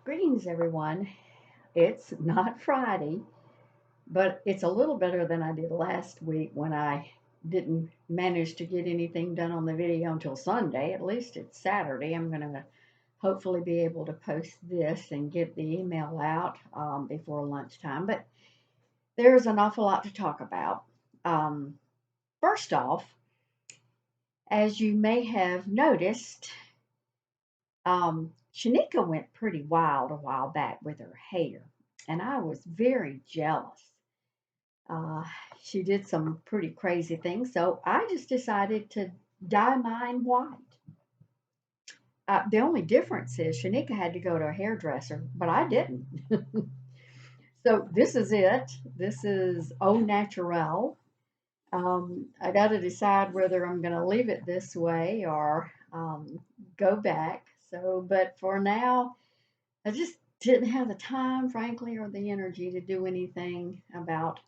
Greetings, everyone. It's not Friday, but it's a little better than I did last week when I didn't manage to get anything done on the video until Sunday. At least it's Saturday. I'm going to hopefully be able to post this and get the email out before lunchtime. But there's an awful lot to talk about. Um, First off, as you may have noticed, Shanika went pretty wild a while back with her hair, and I was very jealous. Uh, she did some pretty crazy things, so I just decided to dye mine white. The only difference is Shanika had to go to a hairdresser, but I didn't. So this is it. This is au naturel. I got to decide whether I'm going to leave it this way or go back. So, but for now, I just didn't have the time, frankly, or the energy to do anything about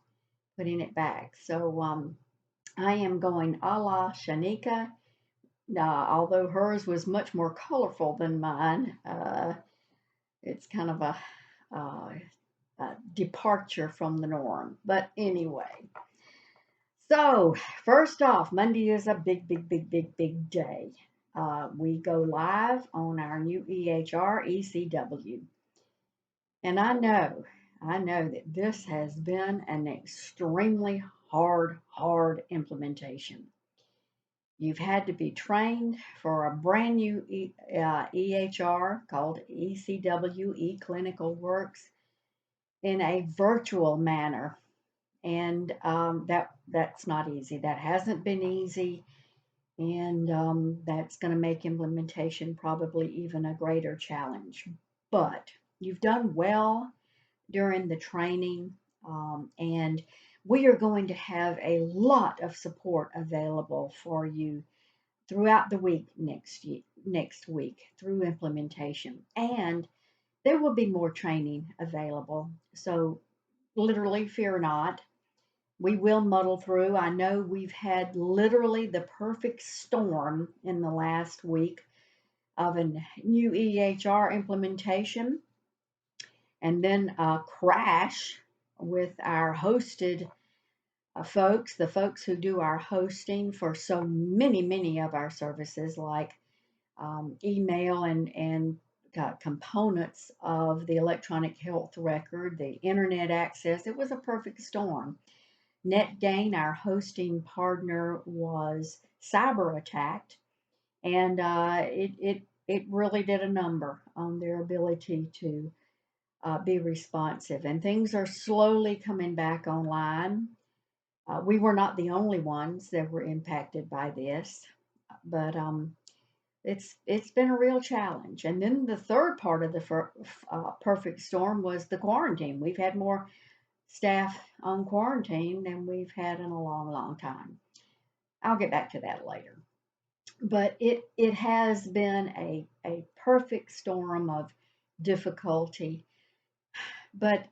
putting it back. So I am going a la Shanika. Although hers was much more colorful than mine, it's kind of uh, a departure from the norm. But anyway, so first off, Monday is a big day. We go live on our new EHR ECW. And I know that this has been an extremely hard implementation. You've had to be trained for a brand new EHR called ECW, eClinical Works, in a virtual manner. And that's not easy. That hasn't been easy. And that's going to make implementation probably even a greater challenge. But you've done well during the training, and we are going to have a lot of support available for you throughout the week next week through implementation, and there will be more training available. So literally, fear not. We will muddle through. I know we've had literally the perfect storm in the last week of a new EHR implementation and then a crash with our hosted folks, the folks who do our hosting for so many of our services, like email and components of the electronic health record, the internet access. It was a perfect storm. NetGain, our hosting partner, was cyber attacked, and it really did a number on their ability to be responsive. And things are slowly coming back online. We were not the only ones that were impacted by this, but it's been a real challenge. And then the third part of the perfect storm was the quarantine. We've had more staff on quarantine than we've had in a long time. I'll get back to that later. But it has been a perfect storm of difficulty. But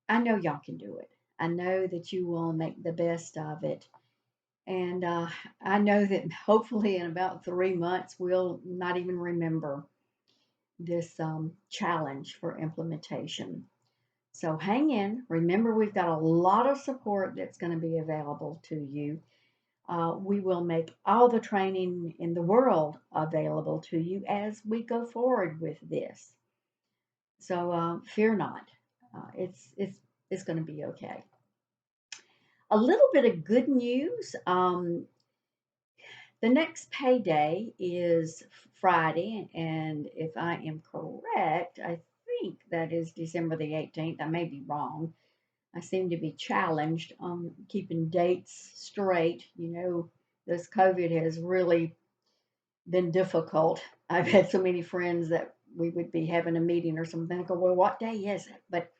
I know y'all can do it. I know that you will make the best of it. And I know that hopefully in about 3 months, we'll not even remember this challenge for implementation. So hang in. Remember, we've got a lot of support that's going to be available to you. We will make all the training in the world available to you as we go forward with this. So fear not. It's going to be okay. A little bit of good news. The next payday is Friday, and if I am correct, I think that is December the 18th. I may be wrong. I seem to be challenged on keeping dates straight. You know, this COVID has really been difficult. I've had so many friends that we would be having a meeting or something. I go, well, what day is it? But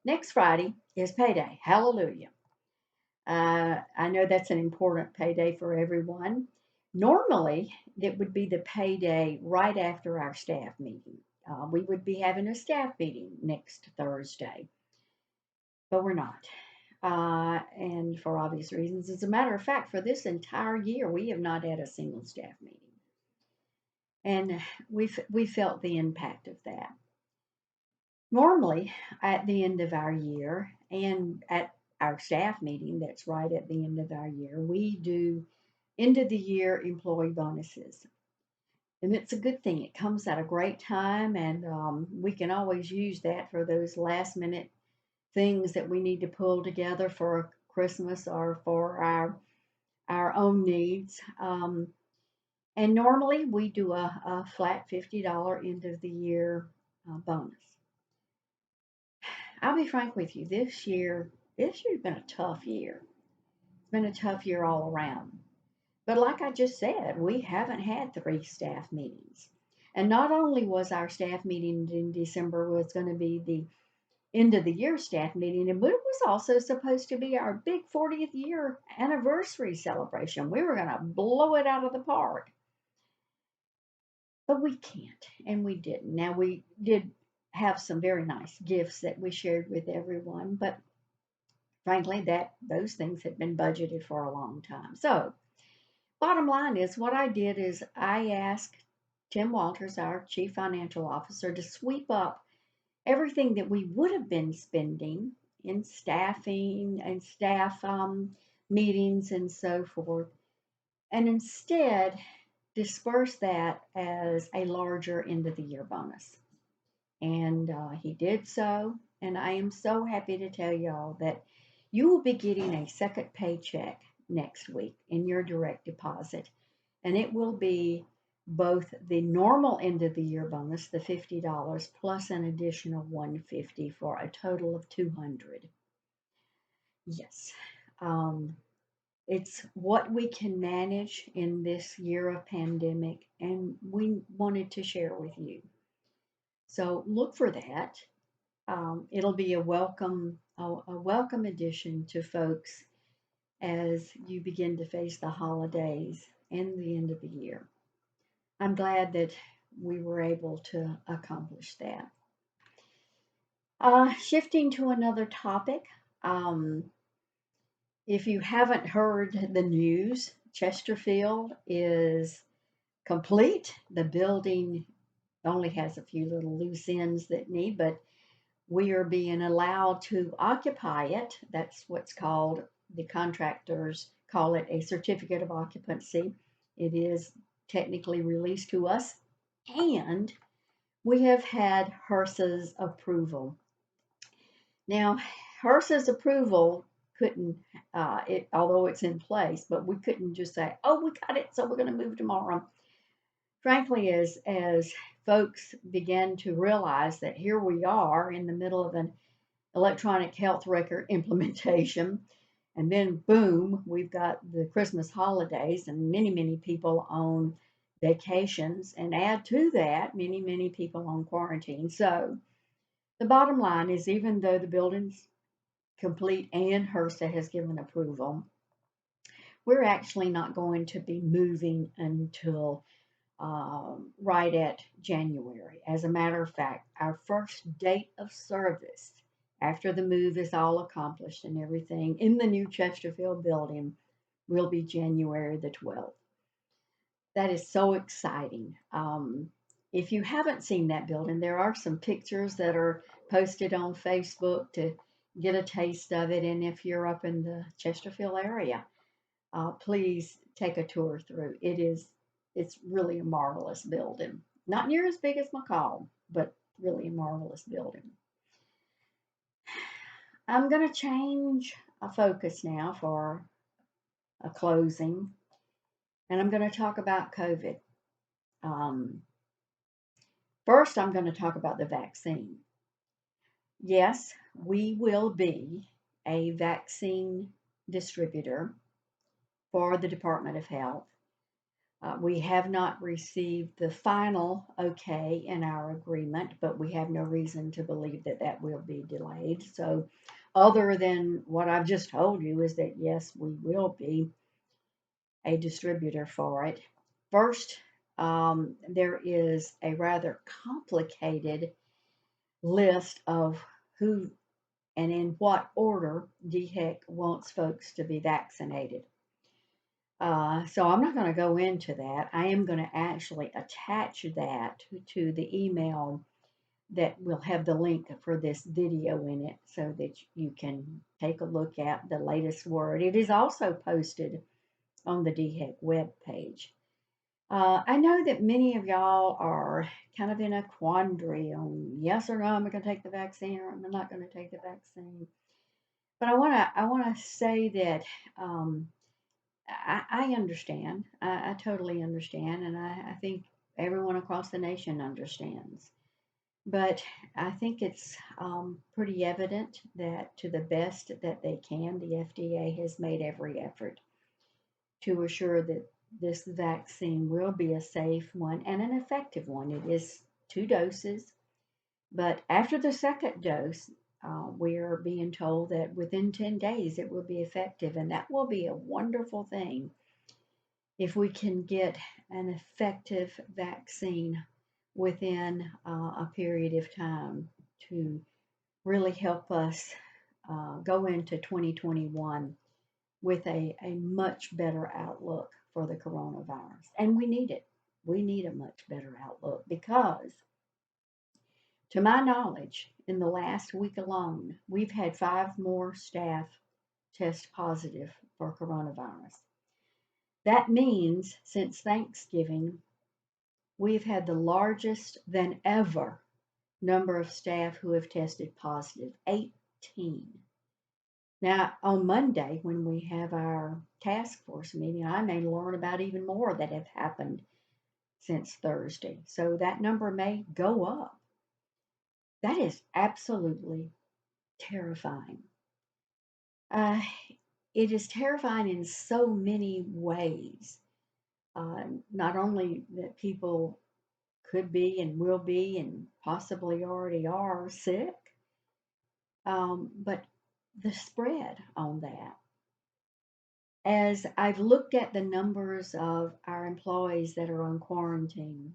next Friday is payday. Hallelujah. I know that's an important payday for everyone. Normally, it would be the payday right after our staff meeting. We would be having a staff meeting next Thursday, but we're not. And for obvious reasons. As a matter of fact, for this entire year, we have not had a single staff meeting. And we felt the impact of that. Normally, at the end of our year and at our staff meeting that's right at the end of our year, we do end of the year employee bonuses. And it's a good thing. It comes at a great time, and we can always use that for those last minute things that we need to pull together for Christmas or for our own needs. And normally we do a flat $50 end of the year bonus. I'll be frank with you, this year's been a tough year. It's been a tough year all around. But like I just said, we haven't had 3 staff meetings. And not only was our staff meeting in December was going to be the end of the year staff meeting, but it was also supposed to be our big 40th year anniversary celebration. We were going to blow it out of the park. But we can't, and we didn't. Now, we did have some very nice gifts that we shared with everyone, but frankly, that those things had been budgeted for a long time. So, bottom line is, what I did is I asked Tim Walters, our Chief Financial Officer, to sweep up everything that we would have been spending in staffing and staff meetings and so forth, and instead disperse that as a larger end of the year bonus. And he did so. And I am so happy to tell y'all that you will be getting a second paycheck next week in your direct deposit. And it will be both the normal end of the year bonus, the $50, plus an additional $150 for a total of $200. Yes. Um, it's what we can manage in this year of pandemic, and we wanted to share with you. So look for that. It'll be a welcome addition to folks as you begin to face the holidays and the end of the year. I'm glad that we were able to accomplish that. Shifting to another topic, um, if you haven't heard the news, Chesterfield is complete. The building only has a few little loose ends that need, but we are being allowed to occupy it. That's what's called, the contractors call it a certificate of occupancy. It is technically released to us, and we have had HRSA's approval. Now, HRSA's approval couldn't, although it's in place, but we couldn't just say, oh, we got it, so we're going to move tomorrow. Frankly, as folks began to realize that here we are in the middle of an electronic health record implementation, and then boom, we've got the Christmas holidays, and many people on vacations, and add to that, many people on quarantine. So the bottom line is, even though the building's complete and HRSA has given approval, we're actually not going to be moving until right at January. As a matter of fact, our first date of service after the move is all accomplished and everything in the new Chesterfield building will be January the 12th. That is so exciting. If you haven't seen that building, there are some pictures that are posted on Facebook to get a taste of it. And if you're up in the Chesterfield area, please take a tour through. It's really a marvelous building. Not near as big as McCall, but really a marvelous building. I'm going to change a focus now for a closing, and I'm going to talk about COVID. Um, First, I'm going to talk about the vaccine. Yes, we will be a vaccine distributor for the Department of Health. We have not received the final okay in our agreement, but we have no reason to believe that that will be delayed. So, other than what I've just told you, is that yes, we will be a distributor for it. First, there is a rather complicated list of who and in what order DHEC wants folks to be vaccinated. So I'm not going to go into that. I am going to actually attach that to the email that will have the link for this video in it so that you can take a look at the latest word. It is also posted on the DHEC web page. I know that many of y'all are kind of in a quandary on yes or no, am I going to take the vaccine or am I not going to take the vaccine? But I want to say that I understand. I totally understand, and I think everyone across the nation understands. But I think it's pretty evident that to the best that they can, the FDA has made every effort to assure that this vaccine will be a safe one and an effective one. It is 2 doses, but after the second dose, we are being told that within 10 days it will be effective, and that will be a wonderful thing if we can get an effective vaccine within a period of time to really help us go into 2021 with a much better outlook for the coronavirus. And we need it. We need a much better outlook because, to my knowledge, in the last week alone, we've had 5 more staff test positive for coronavirus. That means since Thanksgiving, we've had the largest than ever number of staff who have tested positive, 18. Now, on Monday, when we have our task force meeting, I may learn about even more that have happened since Thursday. So that number may go up. That is absolutely terrifying. Uh, it is terrifying in so many ways. Not only that people could be and will be and possibly already are sick, but the spread on that. As I've looked at the numbers of our employees that are on quarantine,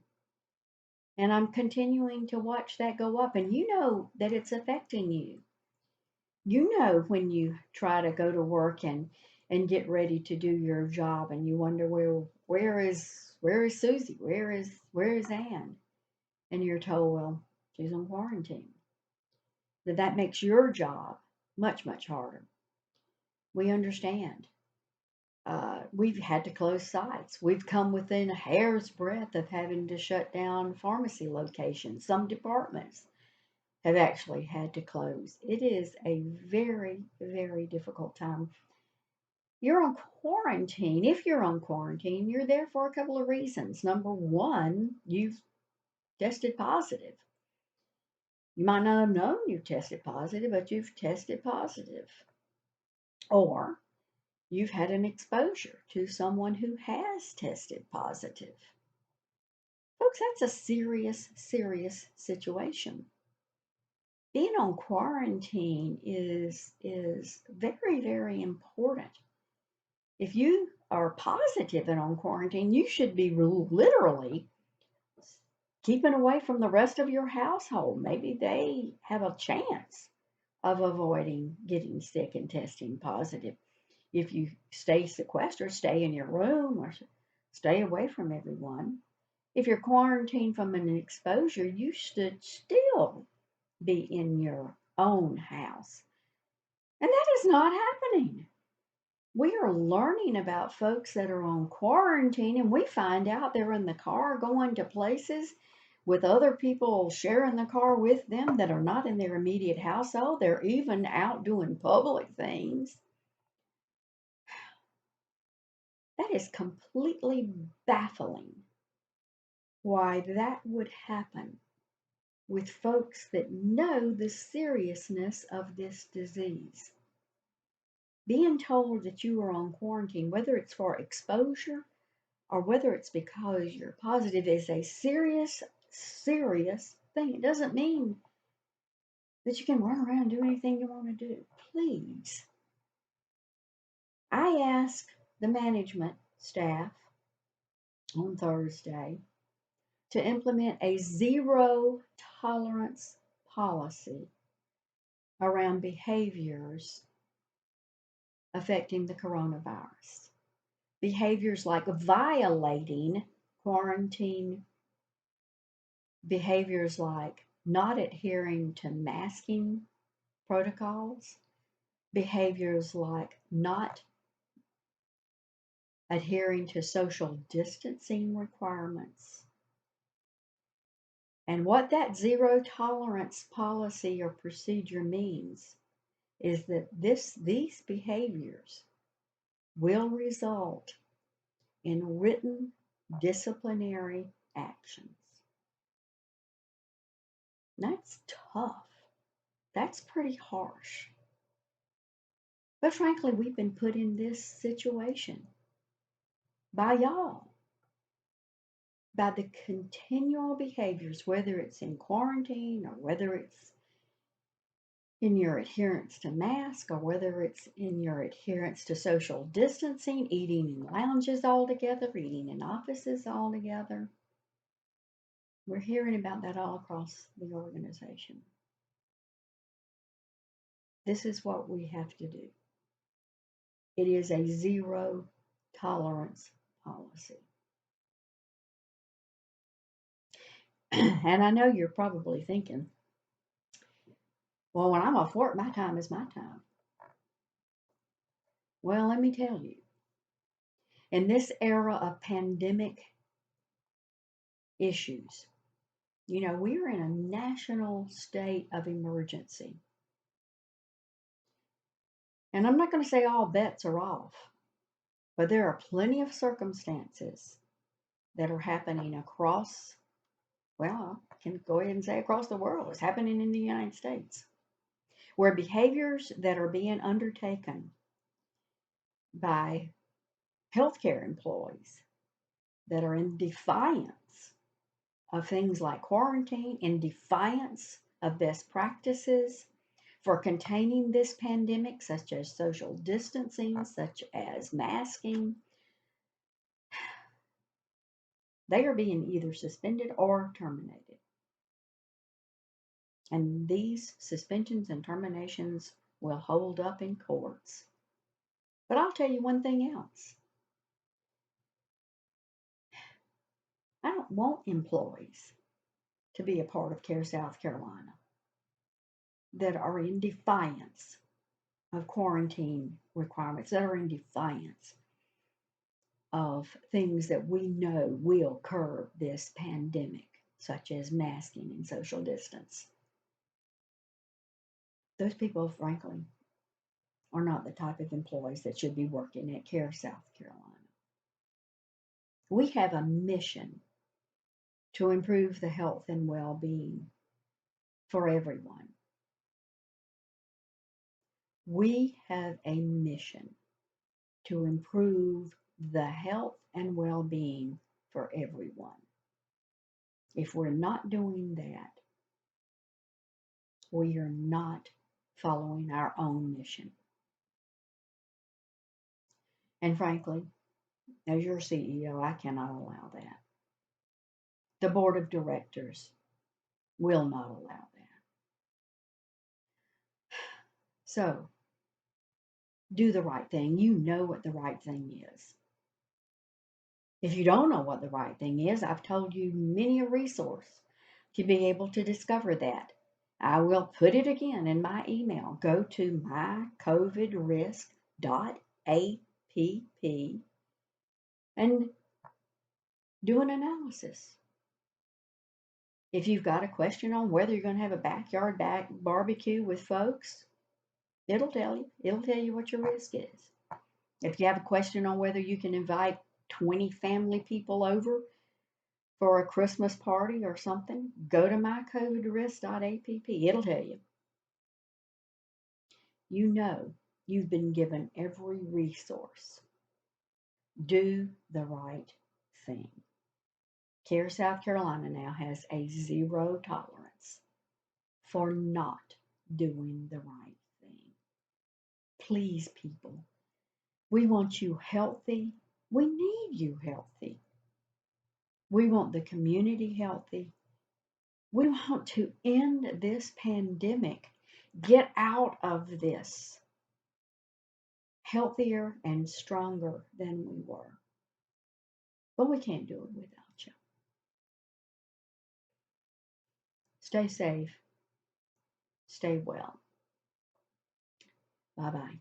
and I'm continuing to watch that go up, and you know that it's affecting you. You know when you try to go to work and get ready to do your job, and you wonder where is Susie? Where is Ann? And you're told, well, she's on quarantine. That makes your job much, much harder. We understand. We've had to close sites. We've come within a hair's breadth of having to shut down pharmacy locations. Some departments have actually had to close. It is a very, very difficult time. You're on quarantine. If you're on quarantine, you're there for a couple of reasons. Number one, you've tested positive. You might not have known you tested positive, but you've tested positive. Or you've had an exposure to someone who has tested positive. Folks, that's a serious, serious situation. Being on quarantine is very, very important. If you are positive and on quarantine, you should be literally keeping away from the rest of your household. Maybe they have a chance of avoiding getting sick and testing positive. If you stay sequestered, stay in your room or stay away from everyone. If you're quarantined from an exposure, you should still be in your own house. And that is not happening. We are learning about folks that are on quarantine, and we find out they're in the car going to places with other people sharing the car with them that are not in their immediate household. They're even out doing public things. That is completely baffling why that would happen with folks that know the seriousness of this disease. Being told that you are on quarantine, whether it's for exposure or whether it's because you're positive, is a serious, serious thing. It doesn't mean that you can run around and do anything you want to do. Please. I asked the management staff on Thursday to implement a zero tolerance policy around behaviors affecting the coronavirus. Behaviors like violating quarantine, behaviors like not adhering to masking protocols, behaviors like not adhering to social distancing requirements. And what that zero tolerance policy or procedure means is that these behaviors will result in written disciplinary actions. That's tough. That's pretty harsh. But frankly, we've been put in this situation by y'all, by the continual behaviors, whether it's in quarantine or whether it's in your adherence to mask or whether it's in your adherence to social distancing, eating in lounges all together, eating in offices all together. We're hearing about that all across the organization. This is what we have to do. It is a zero tolerance policy. And I know you're probably thinking, well, when I'm off work, my time is my time. Well, let me tell you, in this era of pandemic issues, we're in a national state of emergency. And I'm not going to say all bets are off, but there are plenty of circumstances that are happening across, well, I can go ahead and say across the world. It's happening in the United States, where behaviors that are being undertaken by healthcare employees that are in defiance of things like quarantine, in defiance of best practices for containing this pandemic, such as social distancing, such as masking, they are being either suspended or terminated. And these suspensions and terminations will hold up in courts. But I'll tell you one thing else. I don't want employees to be a part of CARE South Carolina that are in defiance of quarantine requirements, that are in defiance of things that we know will curb this pandemic, such as masking and social distance. Those people, frankly, are not the type of employees that should be working at CARE South Carolina. We have a mission to improve the health and well-being for everyone. We have a mission to improve the health and well-being for everyone. If we're not doing that, we are not following our own mission. And frankly, as your CEO, I cannot allow that. The board of directors will not allow that. So, do the right thing. You know what the right thing is. If you don't know what the right thing is, I've told you many a resource to be able to discover that. I will put it again in my email. Go to mycovidrisk.app and do an analysis. If you've got a question on whether you're going to have a backyard barbecue with folks, it'll tell you. It'll tell you what your risk is. If you have a question on whether you can invite 20 family people over for a Christmas party or something, go to mycovidrisk.app. It'll tell you. You know you've been given every resource. Do the right thing. CARE South Carolina now has a zero tolerance for not doing the right thing. Please, people, we want you healthy. We need you healthy. We want the community healthy. We want to end this pandemic, get out of this healthier and stronger than we were. But we can't do it without you. Stay safe. Stay well. Bye bye.